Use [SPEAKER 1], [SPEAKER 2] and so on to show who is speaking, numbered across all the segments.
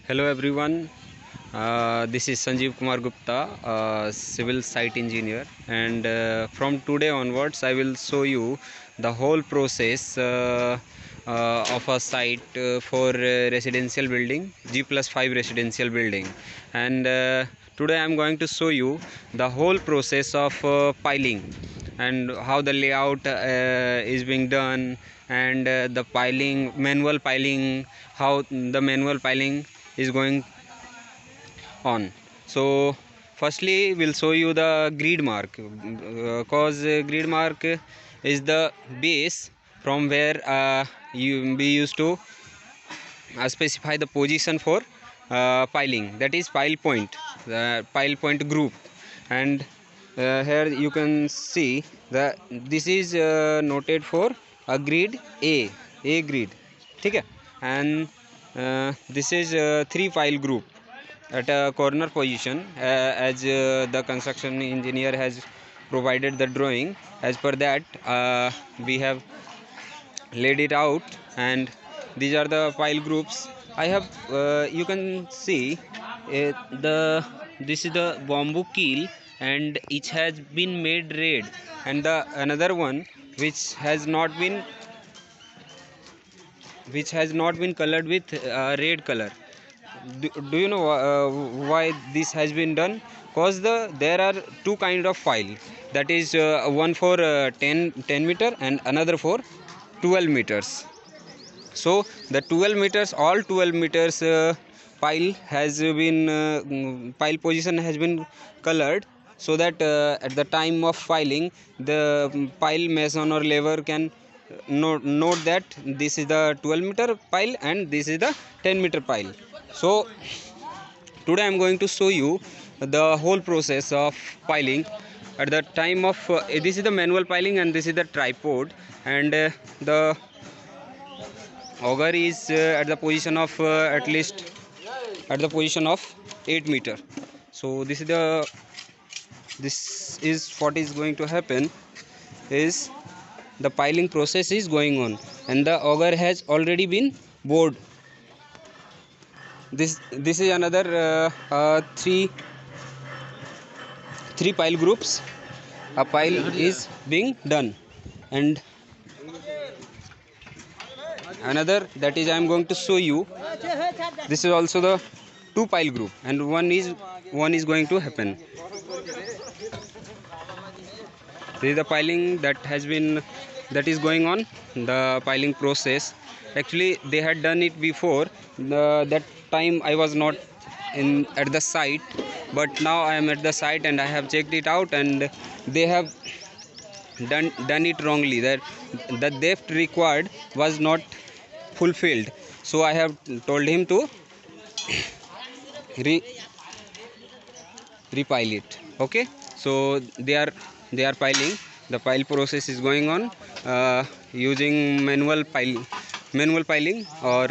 [SPEAKER 1] Hello everyone, this is Sanjeev Kumar Gupta, civil site engineer, and from today onwards I will show you the whole process of a site for residential building, G+5 residential building. And today I am going to show you the whole process of piling and how the layout is being done, and the piling, manual piling, how the manual piling is going on. So firstly we'll show you the grid mark, cause grid mark is the base from where we used to specify the position for piling, that is pile point, the pile point group. And here you can see that this is noted for a grid a grid, okay. And this is 3 pile group at a corner position, as the construction engineer has provided the drawing. As per that we have laid it out, and these are the pile groups I have. You can see the this is the bamboo keel, and each has been made red, and the another one which has not been colored with red color. Do you know why this has been done? Cause there are two kind of pile, that is one for 10 meter and another for 12 meters. So the 12 meters, all 12 meters pile has been pile position has been colored, so that at the time of filing the pile mason or laborer can note that this is the 12-meter pile and this is the 10-meter pile. So today I am going to show you the whole process of piling at the time of this is the manual piling, and this is the tripod, and the auger is at the position of at least at the position of 8 meter. So this is what is going to happen is the piling process is going on, and the auger has already been bored. This is another three pile groups. A pile is being done, and another, that is I am going to show you, this is also the 2 pile group, and one is going to happen. This is the piling that is going on, the piling process. Actually they had done it before, that time I was not at the site, but now I am at the site and I have checked it out, and they have done it wrongly. That the depth required was not fulfilled, so I have told him to repile it. Okay, so they are piling. The pile process is going on using manual piling or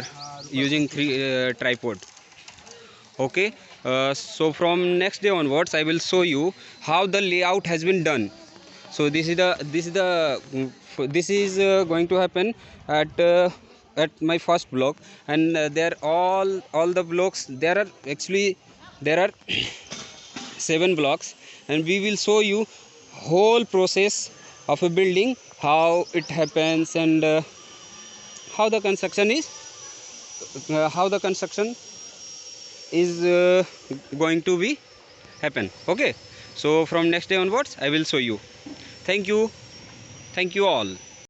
[SPEAKER 1] using tripod. Okay, so from next day onwards I will show you how the layout has been done. So this is going to happen at my first block, and there all the blocks, there are 7 blocks, and we will show you whole process of a building, how it happens, and how the construction is going to be happen. Okay, so from next day onwards I will show you. Thank you all.